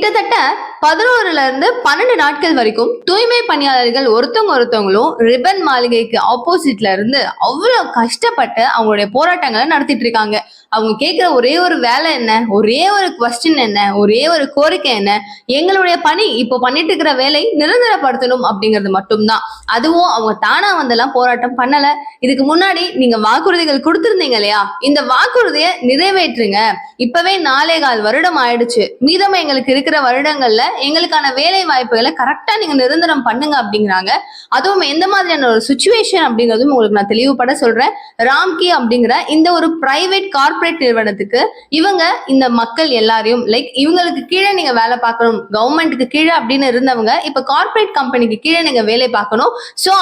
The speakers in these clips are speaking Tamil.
கிட்டத்தட்ட 11ல இருந்து 12 நாட்கள் வரைக்கும் தூய்மை பணியாளர்கள் ஒருத்தவங்களும் ரிப்பன் மாளிகைக்கு ஆப்போசிட்ல இருந்து அவ்வளவு கஷ்டப்பட்டு அவங்களுடைய போராட்டங்களை நடத்திட்டு இருக்காங்க. அவங்க கேட்கிற ஒரே ஒரு வேலை என்ன, ஒரே ஒரு கொஸ்டின் என்ன, ஒரே ஒரு கோரிக்கை என்ன, எங்களுடைய பணி இப்போ பண்ணிட்டு இருக்கிற வேலை நிரந்தரப்படுத்தணும் அப்படிங்கிறது மட்டும்தான். அதுவும் அவங்க தானா வந்தெல்லாம் போராட்டம் பண்ணல. இதுக்கு முன்னாடி நீங்க வாக்குறுதிகள் கொடுத்திருந்தீங்க இல்லையா, இந்த வாக்குறுதியை நிறைவேற்றுங்க. இப்பவே 4.25 வருடம் ஆயிடுச்சு. மீதம் எங்களுக்கு இருக்கிற வருடங்கள்ல எங்களுக்கான வேலை வாய்ப்புகளை கரெக்டா நீங்க நிரந்தரம் பண்ணுங்க அப்படிங்கிறாங்க. அதுவும் எந்த மாதிரியான ஒரு சுச்சுவேஷன் அப்படிங்கிறதும் உங்களுக்கு நான் தெளிவுபட சொல்றேன். ராம்கி அப்படிங்கிற இந்த ஒரு பிரைவேட் கார்பரேட் நிறுவனத்துக்கு இவங்க இந்த மக்கள் எல்லாரையும் லைக் இவங்களுக்கு கீழே நீங்க வேலை பார்க்கணும், கவர்மெண்ட்டுக்கு கீழே அப்படின்னு இருந்தவங்க இப்ப கார்பரேட் கம்பெனிக்கு கீழே நீங்க வேலை பார்க்கணும். சோ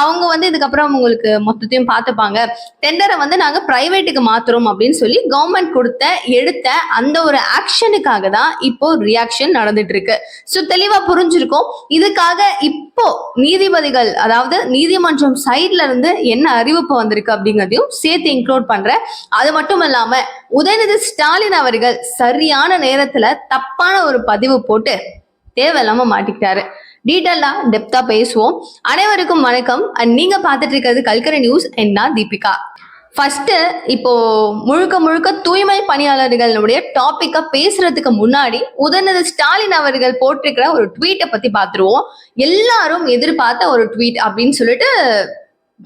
அவங்க வந்து இதுக்கப்புறம் உங்களுக்கு மொத்தத்தையும் பார்த்துப்பாங்க. டெண்டரை வந்து நாங்க பிரைவேட்டுக்கு மாத்துறோம் அப்படின்னு சொல்லி கவர்மெண்ட் எடுத்த அந்த ஒரு ஆக்ஷனுக்காக தான் இப்போ ரியாக்ஷன் நடந்துட்டு இருக்கு. சோ தெளிவா புரிஞ்சிருக்கும். இதுக்காக இப்போ நீதிபதிகள் அதாவது நீதிமன்றம் சைட்ல இருந்து என்ன அறிவிப்பு வந்திருக்கு அப்படிங்கிறதையும் சேர்த்து இன்க்ளூட் பண்றேன். அது மட்டும் இல்லாம உதயநிதி ஸ்டாலின் அவர்கள் சரியான நேரத்துல தப்பான ஒரு பதிவு போட்டு தேவையில்லாம மாட்டிக்கிட்டாரு. டீட்டெயிலா டெப்தா பேசுவோம். அனைவருக்கும் வணக்கம். நீங்க பார்த்துட்டு இருக்கிறது கல்கரை நியூஸ். என்ன தீபிகா. ஃபர்ஸ்ட் இப்போ முழுக்க தூய்மை பணியாளர்களுடைய டாபிக்கை பேசுறதுக்கு முன்னாடி உதயநிதி ஸ்டாலின் அவர்கள் போட்டிருக்கிற ஒரு ட்வீட்டை பத்தி பார்த்துருவோம். எல்லாரும் எதிர்பார்த்த ஒரு ட்வீட் அப்படின்னு சொல்லிட்டு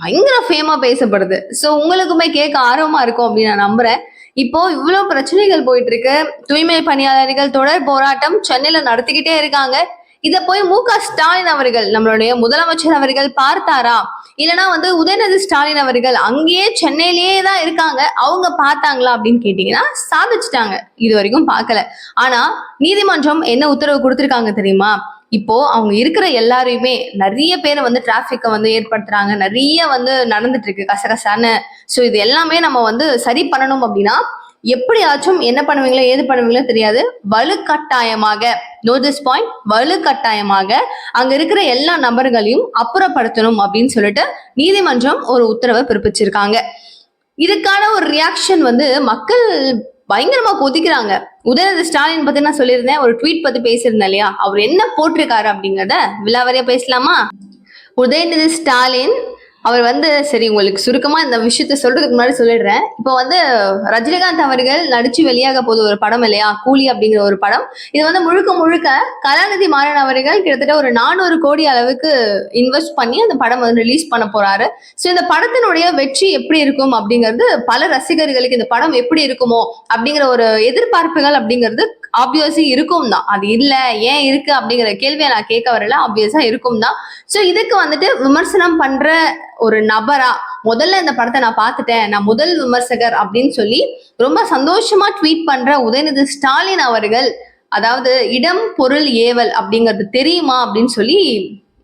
பயங்கர ஃபேமா பேசப்படுது. ஸோ உங்களுக்குமே கேட்க ஆர்வமா இருக்கும் அப்படின்னு நான் நம்புறேன். இப்போ இவ்வளவு பிரச்சனைகள் போயிட்டு இருக்கு. தூய்மை பணியாளர்கள் தொடர் போராட்டம் சென்னையில நடத்திக்கிட்டே இருக்காங்க. இத போய் மு.க. ஸ்டாலின் அவர்கள் நம்மளுடைய முதலமைச்சர் அவர்கள் பார்த்தாரா, இல்லைன்னா வந்து உதயநிதி ஸ்டாலின் அவர்கள் அங்கேயே சென்னையிலேயே தான் இருக்காங்க, அவங்க பார்த்தாங்களா அப்படின்னு கேட்டீங்கன்னா சாதிச்சுட்டாங்க. இது வரைக்கும் பார்க்கல. ஆனா நீதிமன்றம் என்ன உத்தரவு கொடுத்திருக்காங்க தெரியுமா? இப்போ அவங்க இருக்கிற எல்லாரையுமே நிறைய பேரை வந்து டிராபிக்கை வந்து ஏற்படுத்துறாங்க, நிறைய வந்து நடந்துட்டு இருக்கு கசகசான்னு. ஸோ இது எல்லாமே நம்ம வந்து சரி பண்ணணும் அப்படின்னா எப்படியாச்சும் என்ன பண்ணுவீங்களோ ஏது பண்ணுவீங்களோ தெரியாது, வலுக்கட்டாயமாக நோட்டீஸ் பாயிண்ட், வலுக்கட்டாயமாக அங்க இருக்கிற எல்லா நபர்களையும் அப்புறப்படுத்தணும் அப்படின்னு சொல்லிட்டு நீதிமன்றம் ஒரு உத்தரவை பிறப்பிச்சிருக்காங்க. இதுக்கான ஒரு ரியாக்ஷன் வந்து மக்கள் பயங்கரமா கொதிக்கிறாங்க. உதயநிதி ஸ்டாலின் பத்தி நான் சொல்லியிருந்தேன், ஒரு ட்வீட் பத்தி பேசியிருந்தேன் இல்லையா, அவர் என்ன போட்டிருக்காரு அப்படிங்கிறத விலாவரியா பேசலாமா? உதயநிதி ஸ்டாலின் அவர் வந்து சரி உங்களுக்கு சுருக்கமா இந்த விஷயத்த சொல்றதுக்கு முன்னாடி சொல்லிடுறேன். இப்போ வந்து ரஜினிகாந்த் அவர்கள் நடிச்சு வெளியாக போது ஒரு படம் இல்லையா, கூலி அப்படிங்கிற ஒரு படம். இது வந்து முழுக்க கலாநிதி மாறன் அவர்கள் கிட்டத்தட்ட ஒரு 400 கோடி அளவுக்கு இன்வெஸ்ட் பண்ணி அந்த படம் வந்து ரிலீஸ் பண்ண போறாரு. ஸோ இந்த படத்தினுடைய வெற்றி எப்படி இருக்கும் அப்படிங்கிறது பல ரசிகர்களுக்கு இந்த படம் எப்படி இருக்குமோ அப்படிங்கிற ஒரு எதிர்பார்ப்புகள் அப்படிங்கிறது ஆப்வியஸா இருக்கும் தான். அது இல்ல ஏன் இருக்கு அப்படிங்கிற கேள்வியை நான் கேட்க வரல, ஆப்வியஸா இருக்கும் தான். ஸோ இதுக்கு வந்துட்டு விமர்சனம் பண்ற ஒரு நபரா முதல்ல இந்த படத்தை நான் பார்த்துட்டேன், நான் முதல் விமர்சகர் அப்படின்னு சொல்லி ரொம்ப சந்தோஷமா ட்வீட் பண்ற உதயநிதி ஸ்டாலின் அவர்கள், அதாவது இடம் பொருள் ஏவல் அப்படிங்கிறது தெரியுமா அப்படின்னு சொல்லி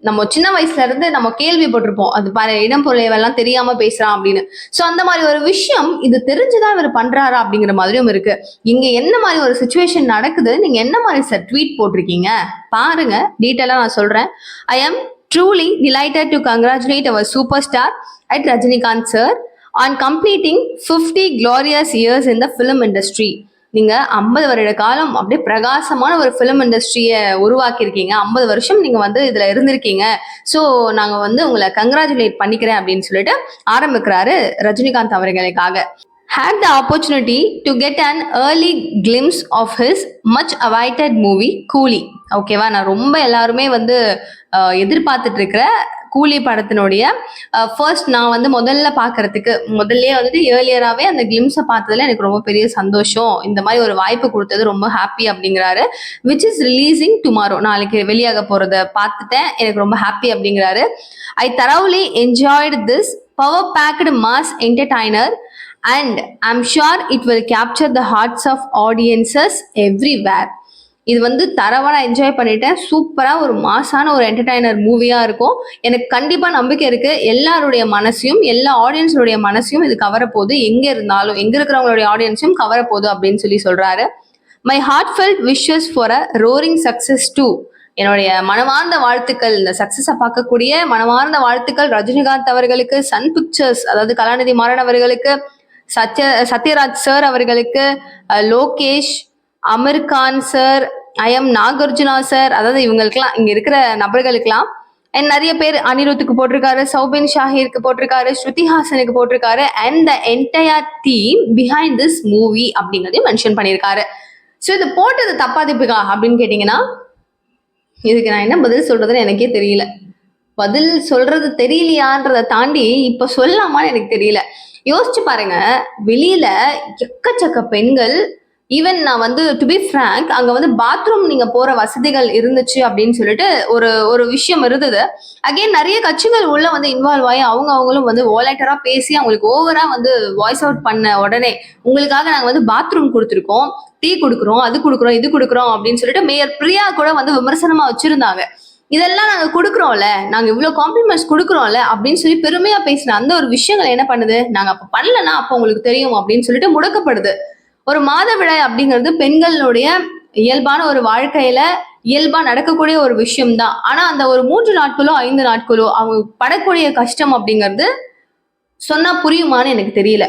நம்ம சின்ன வயசுல இருந்து நம்ம கேள்விப்பட்டிருப்போம். அது பாரு இடம் பொருள் ஏவல்லாம் தெரியாம பேசுறான் அப்படின்னு. சோ அந்த மாதிரி ஒரு விஷயம் இது தெரிஞ்சுதான் இவர் பண்றாரா அப்படிங்கிற மாதிரியும் இருக்கு. இங்க என்ன மாதிரி ஒரு சுச்சுவேஷன் நடக்குது, நீங்க என்ன மாதிரி சார் ட்வீட் போட்டிருக்கீங்க பாருங்க, டீட்டெயிலா நான் சொல்றேன். I am truly delighted to congratulate our superstar at Rajinikanth sir on completing 50 glorious years in the film industry. நீங்க 50 வருட காலம் அப்படியே பிரகாசமான ஒரு ஃபிலிம் இண்டஸ்ட்ரியை உருவாக்கியிருக்கீங்க. 50 வருஷம் நீங்க வந்து இதுல இருந்திருக்கீங்க. ஸோ நாங்க வந்து உங்களை கங்க்ராச்சுலேட் பண்ணிக்கிறேன் அப்படின்னு சொல்லிட்டு ஆரம்பிக்கிறாரு ரஜினிகாந்த் அவர்களுக்காக. Had the opportunity to get an early glimpse of his much awaited movie கூலி. ஓகேவா, நான் ரொம்ப எல்லாருமே வந்து எதிர்பார்த்துட்டு இருக்கிற கூலி படத்தினுடைய ஃபர்ஸ்ட் நான் வந்து முதல்ல பார்க்கறதுக்கு முதல்ல வந்துட்டு ஏர்லியராகவே அந்த கிளிம்ஸை பார்த்ததுல எனக்கு ரொம்ப பெரிய சந்தோஷம், இந்த மாதிரி ஒரு வாய்ப்பு கொடுத்தது ரொம்ப ஹாப்பி அப்படிங்கிறாரு. விச் இஸ் ரிலீசிங் டுமாரோ, நாளைக்கு வெளியாக போறத பார்த்துட்டேன், எனக்கு ரொம்ப ஹாப்பி அப்படிங்கிறாரு. ஐ thoroughly enjoyed this power packed mass entertainer and I'm sure it will capture the hearts of audiences everywhere. இது வந்து தரவா என்ஜாய் பண்ணிட்டேன். சூப்பரா ஒரு மாசான ஒரு என்டர்டைனர் மூவியா இருக்கும். எனக்கு கண்டிப்பா நம்பிக்கை இருக்கு எல்லாருடைய மனசையும் எல்லா ஆடியன்ஸுடைய மனசையும் இது கவரப்போகுது, எங்க இருந்தாலும் எங்க இருக்கிறவங்களுடைய ஆடியன்ஸையும் கவரப்போகுது அப்படின்னு சொல்லி சொல்றாரு. My heartfelt wishes for a roaring success too. என்னுடைய மனமார்ந்த வாழ்த்துக்கள், இந்த சக்சஸை பார்க்கக்கூடிய மனமார்ந்த வாழ்த்துக்கள் ரஜினிகாந்த் அவர்களுக்கு, சன் பிக்சர்ஸ் அதாவது கலாநிதி மாறன் அவர்களுக்கு, சத்யராஜ் சார் அவர்களுக்கு, லோகேஷ், அமீர் கான் சார், ஐஎம் நாகார்ஜுனா சார், அதாவது இவங்களுக்குலாம் இங்க இருக்கிற நபர்களுக்கெல்லாம் அண்ட் நிறைய பேர் அனிருத்துக்கு போட்டிருக்காரு, சௌபின் ஷாஹிருக்கு போட்டிருக்காரு, ஸ்ருதி ஹாசனுக்கு போட்டிருக்காரு and the entire team behind this movie அப்படிங்கிறதையும் மென்ஷன் பண்ணியிருக்காரு. ஸோ இது போட்டது தப்பா தீபிகா அப்படின்னு கேட்டீங்கன்னா, இதுக்கு நான் என்ன பதில் சொல்றதுன்னு எனக்கே தெரியல. பதில் சொல்றது தெரியலையான்றதை தாண்டி இப்ப சொல்லாமான்னு எனக்கு தெரியல. யோசிச்சு பாருங்க, வெளியில எக்கச்சக்க பெண்கள், ஈவன் நான் வந்து டு பி ஃப்ராங்க், அங்க வந்து பாத்ரூம் நீங்க போற வசதிகள் இருந்துச்சு அப்படின்னு சொல்லிட்டு ஒரு ஒரு விஷயம் இருந்தது. அகைன் நிறைய கட்சிகள் உள்ள வந்து இன்வால்வ் ஆகி அவங்களும் வந்து வாலண்டியரா பேசி அவங்களுக்கு ஓவரா வந்து வாய்ஸ் அவுட் பண்ண உடனே, உங்களுக்காக நாங்க வந்து பாத்ரூம் கொடுத்துருக்கோம், டீ கொடுக்குறோம், அது கொடுக்குறோம், இது கொடுக்குறோம் அப்படின்னு சொல்லிட்டு மேயர் பிரியா கூட வந்து விமர்சனமா வச்சிருந்தாங்க. இதெல்லாம் நாங்க கொடுக்குறோம்ல, நாங்க இவ்வளவு காம்ப்ளிமெண்ட்ஸ் கொடுக்குறோம்ல அப்படின்னு சொல்லி பெருமையா பேசின அந்த ஒரு விஷயங்கள் என்ன பண்ணுது, நாங்க அப்ப பண்ணலன்னா அப்ப உங்களுக்கு தெரியும் அப்படின்னு சொல்லிட்டு முடக்கப்படுது. ஒரு மாதவிடாய் அப்படிங்கிறது பெண்களுடைய இயல்பான ஒரு வாழ்க்கையில இயல்பா நடக்கக்கூடிய ஒரு விஷயம் தான். ஆனா அந்த ஒரு 3 நாட்களோ 5 நாட்களோ அவங்க படக்கூடிய கஷ்டம் அப்படிங்கிறது சொன்னா புரியுமான்னு எனக்கு தெரியல.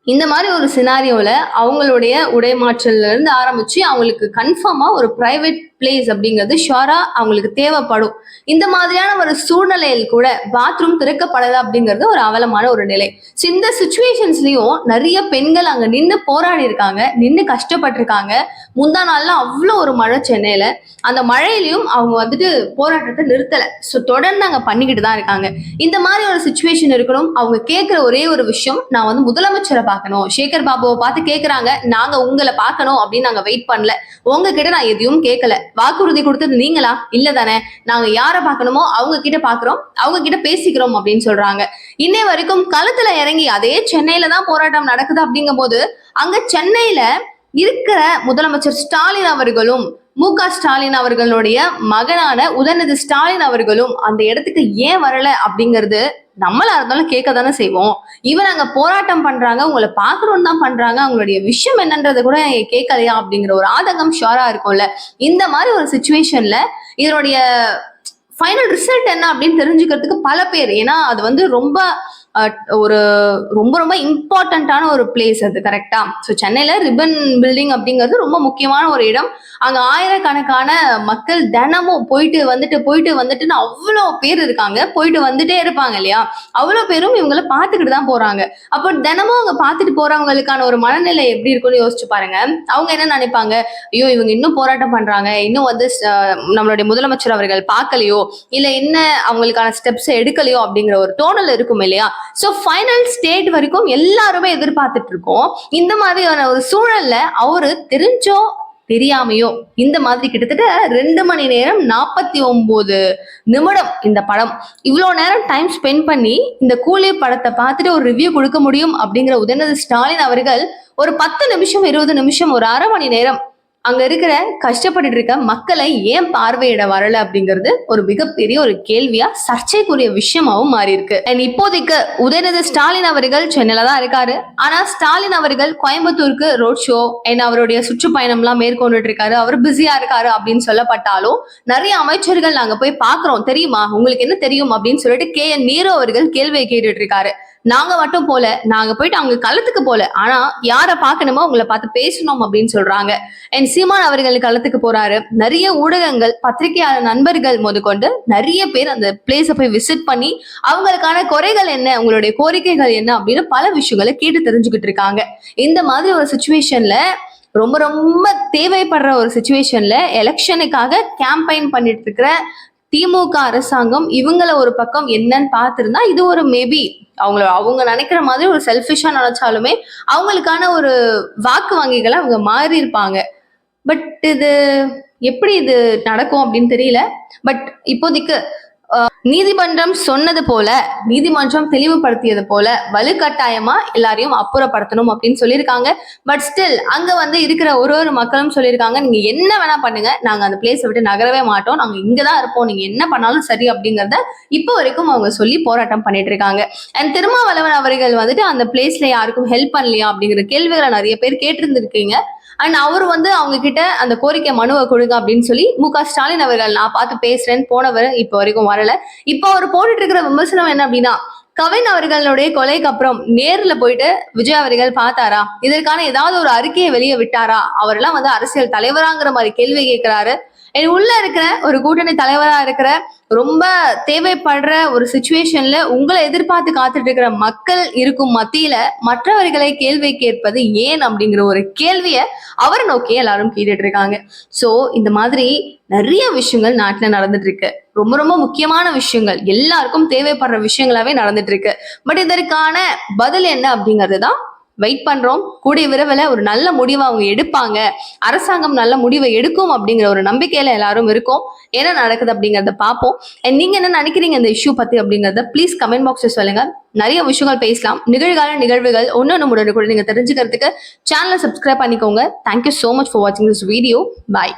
இந்த மாதிரி ஒரு சினாரியோல அவங்களுடைய உடை மாற்றல்ல இருந்து ஆரம்பிச்சு அவங்களுக்கு கன்ஃபார்மா ஒரு பிரைவேட் பிளேஸ் அப்படிங்கிறது ஷுவரா அவங்களுக்கு தேவைப்படும். இந்த மாதிரியான ஒரு சூழ்நிலையில் கூட பாத்ரூம் திறக்கப்படாது அப்படிங்கிறது ஒரு அவலமான ஒரு நிலை. ஸோ இந்த சுச்சுவேஷன்ஸ்லயும் நிறைய பெண்கள் அங்க நின்று போராடி இருக்காங்க, நின்று கஷ்டப்பட்டிருக்காங்க. முந்தா நாள்ல அவ்வளோ ஒரு மழை சென்னையில, அந்த மழையிலையும் அவங்க வந்துட்டு போராட்டத்தை நிறுத்தல. ஸோ தொடர்ந்து அங்க பண்ணிக்கிட்டு தான் இருக்காங்க. இந்த மாதிரி ஒரு சுச்சுவேஷன் இருக்கணும். அவங்க கேட்கிற ஒரே ஒரு விஷயம், நான் வந்து முதலமைச்சரை பார்க்கணும், சேகர் பாபுவை பார்த்து கேட்கறாங்க, நாங்க உங்களை பார்க்கணும் அப்படின்னு நாங்க வெயிட் பண்ணல, உங்ககிட்ட நான் எதையும் கேட்கல, வாக்குறுதி கொடுத்தது நீங்களா? இல்ல தானே, நாங்க யாரை பார்க்கணுமோ அவங்க கிட்ட பாக்குறோம், அவங்க கிட்ட பேசிக்கிறோம் அப்படின்னு சொல்றாங்க. இன்னை வரைக்கும் களத்துல இறங்கி அதே சென்னையில தான் போராட்டம் நடக்குது அப்படிங்கும் போது, அங்க சென்னையில இருக்கிற முதலமைச்சர் ஸ்டாலின் அவர்களும் மு.க. ஸ்டாலின் அவர்களுடைய மகனான உதயநிதி ஸ்டாலின் அவர்களும் அந்த இடத்துக்கு ஏன் வரல அப்படிங்கிறது நம்மளா இருந்தாலும் கேட்க தானே செய்வோம். இவன் அங்க போராட்டம் பண்றாங்க, உங்களை பாக்குறோம்னு தான் பண்றாங்க, அவங்களுடைய விஷயம் என்னன்றதை கூட கேட்கலையா அப்படிங்கிற ஒரு ஆதங்கம் ஷுவரா இருக்கும்ல. இந்த மாதிரி ஒரு சுச்சுவேஷன்ல இதனுடைய ஃபைனல் ரிசல்ட் என்ன அப்படின்னு தெரிஞ்சுக்கிறதுக்கு பல பேர், ஏன்னா அது வந்து ரொம்ப ஒரு ரொம்ப ரொம்ப இம்பார்ட்டன்டான ஒரு பிளேஸ் அது, கரெக்டா? ஸோ சென்னையில ரிப்பன் பில்டிங் அப்படிங்கிறது ரொம்ப முக்கியமான ஒரு இடம். அங்க ஆயிரக்கணக்கான மக்கள் தினமும் போயிட்டு வந்துட்டுன்னு அவ்வளோ பேர் இருக்காங்க, போயிட்டு வந்துட்டே இருப்பாங்க இல்லையா? அவ்வளோ பேரும் இவங்களை பார்த்துக்கிட்டு தான் போறாங்க. அப்போ தினமும் அவங்க பார்த்துட்டு போறவங்களுக்கான ஒரு மனநிலை எப்படி இருக்குன்னு யோசிச்சு பாருங்க. அவங்க என்ன நினைப்பாங்க, ஐயோ இவங்க இன்னும் போராட்டம் பண்றாங்க, இன்னும் வந்து நம்மளுடைய முதலமைச்சர் அவர்கள் பார்க்கலையோ, இல்ல என்ன அவங்களுக்கான ஸ்டெப்ஸ் எடுக்கலையோ அப்படிங்கிற ஒரு தோணல் இருக்கும் இல்லையா? சோ ஃபைனல் ஸ்டேட் வரைக்கும் எல்லாருமே எதிர்பார்த்துட்டு இருக்கோம். இந்த மாதிரியான ஒரு சூழல்ல அவரு தெரிஞ்சோ தெரியாமையோ இந்த மாதிரி கிட்டத்தட்ட 2 மணி நேரம் 49 நிமிடம் இந்த படம், இவ்வளவு நேரம் டைம் ஸ்பெண்ட் பண்ணி இந்த கூலி படத்தை பார்த்துட்டு ஒரு ரிவ்யூ கொடுக்க முடியும் அப்படிங்கிற உதயநிதி ஸ்டாலின் அவர்கள் ஒரு 10 நிமிஷம் 20 நிமிஷம் ஒரு அரை மணி நேரம் அங்க இருக்கிற கஷ்டப்பட்டு இருக்க மக்களை ஏன் பார்வையிட வரல அப்படிங்கிறது ஒரு மிகப்பெரிய ஒரு கேள்வியா சர்ச்சைக்குரிய விஷயமாவும் மாறி இருக்கு. அண்ட் இப்போதைக்கு உதயநிதி ஸ்டாலின் அவர்கள் சென்னையில தான் இருக்காரு. ஆனா ஸ்டாலின் அவர்கள் கோயம்புத்தூருக்கு ரோட் ஷோ அண்ட் அவருடைய சுற்றுப்பயணம் எல்லாம் மேற்கொண்டுட்டு இருக்காரு, அவர் பிஸியா இருக்காரு அப்படின்னு சொல்லப்பட்டாலும் நிறைய அமைச்சர்கள் நாங்க போய் பாக்குறோம், தெரியுமா உங்களுக்கு என்ன தெரியும் அப்படின்னு சொல்லிட்டு KN நேரு அவர்கள் கேள்வியை கேட்டுட்டு இருக்காரு. நாங்க மட்டும் போல, நாங்க போயிட்டு அவங்க களத்துக்கு போல, ஆனா யாரை பார்க்கணுமோ உங்களை பார்த்து பேசணும் அப்படின்னு சொல்றாங்க. அண்ட் சீமான் அவர்கள் களத்துக்கு போறாரு. நிறைய ஊடகங்கள், பத்திரிகையாளர் நண்பர்கள் முதற்கொண்டு நிறைய பேர் அந்த பிளேஸை போய் விசிட் பண்ணி அவங்களுக்கான குறைகள் என்ன, உங்களுடைய கோரிக்கைகள் என்ன அப்படின்னு பல விஷயங்களை கேட்டு தெரிஞ்சுக்கிட்டு இருக்காங்க. இந்த மாதிரி ஒரு சுச்சுவேஷன்ல, ரொம்ப ரொம்ப தேவைப்படுற ஒரு சுச்சுவேஷன்ல எலெக்ஷனுக்காக கேம்பெயின் பண்ணிட்டு இருக்கிற திமுக அரசாங்கம் இவங்களை ஒரு பக்கம் என்னன்னு பார்த்திருந்தா இது ஒரு மேபி அவங்க நினைக்கிற மாதிரி ஒரு செல்ஃபிஷா நினைச்சாலுமே அவங்களுக்கான ஒரு வாக்கு வங்கிகளை அவங்க மாறி இருப்பாங்க. பட் இது எப்படி இது நடக்கும் அப்படின்னு தெரியல. பட் இப்போதைக்கு நீதிமன்றம் சொன்னது போல, நீதிமன்றம் தெளிவுபடுத்தியது போல வலுக்கட்டாயமா எல்லாரையும் அப்புறப்படுத்தணும் அப்படின்னு சொல்லியிருக்காங்க. பட் ஸ்டில் அங்க வந்து இருக்கிற ஒரு மக்களும் சொல்லியிருக்காங்க, நீங்க என்ன வேணா பண்ணுங்க, நாங்க அந்த பிளேஸை விட்டு நகரவே மாட்டோம், நாங்க இங்கதான் இருப்போம், நீங்க என்ன பண்ணாலும் சரி அப்படிங்கறத இப்போ வரைக்கும் அவங்க சொல்லி போராட்டம் பண்ணிட்டு இருக்காங்க. அண்ட் திருமாவளவன் அவர்கள் வந்துட்டு அந்த பிளேஸ்ல யாருக்கும் ஹெல்ப் பண்ணலையா அப்படிங்கிற கேள்விகளை நிறைய பேர் கேட்டிருந்திருக்கீங்க. அண்ட் அவர் வந்து அவங்க கிட்ட அந்த கோரிக்கை மனுவை கொடுங்க அப்படின்னு சொல்லி மு.க. ஸ்டாலின் அவர்கள் நான் பார்த்து பேசுறேன்னு போனவர் இப்போ வரைக்கும் வரல. இப்போ அவர் போட்டுட்டு இருக்கிற விமர்சனம் என்ன அப்படின்னா, கவின் அவர்களுடைய கொலைக்கு அப்புறம் நேர்ல போயிட்டு விஜய் அவர்கள் பார்த்தாரா? இதற்கான ஏதாவது ஒரு அறிக்கையை வெளியே விட்டாரா? அவரெல்லாம் அரசியல் தலைவராங்கிற மாதிரி கேள்வி கேட்கிறாரு. உள்ள இருக்கிற ஒரு கூட்டணி தலைவரா இருக்கிற ரொம்ப தேவைப்படுற ஒரு சுச்சுவேஷன்ல உங்களை எதிர்பார்த்து காத்துட்டு இருக்கிற மக்கள் இருக்கும் மத்தியில மற்றவர்களை கேள்வி கேட்பது ஏன் அப்படிங்கிற ஒரு கேள்விய அவரை நோக்கி எல்லாரும் கேட்டுட்டு இருக்காங்க. சோ இந்த மாதிரி நிறைய விஷயங்கள் நாட்டுல நடந்துட்டு இருக்கு. ரொம்ப ரொம்ப முக்கியமான விஷயங்கள், எல்லாருக்கும் தேவைப்படுற விஷயங்களாவே நடந்துட்டு இருக்கு. பட் இதற்கான பதில் என்ன அப்படிங்கிறது தான் வெயிட் பண்றோம். கூடிய விரைவில் ஒரு நல்ல முடிவை அவங்க எடுப்பாங்க, அரசாங்கம் நல்ல முடிவை எடுக்கும் அப்படிங்கிற ஒரு நம்பிக்கையில எல்லாரும் இருக்கோம். என்ன நடக்குது அப்படிங்கறத பார்ப்போம். நீங்க என்ன நினைக்கிறீங்க இந்த இஷ்யூ பத்தி அப்படிங்கறத ப்ளீஸ் கமெண்ட் பாக்ஸ்ல சொல்லுங்க. நிறைய விஷயங்கள் பேசலாம். நிகழ்கால நிகழ்வுகள் ஒன்னு கூட நீங்க தெரிஞ்சுக்கிறதுக்கு சேனலை சப்ஸ்கிரைப் பண்ணிக்கோங்க. தேங்க்யூ சோ மச் ஃபார் வாட்சிங் திஸ் வீடியோ. பாய்.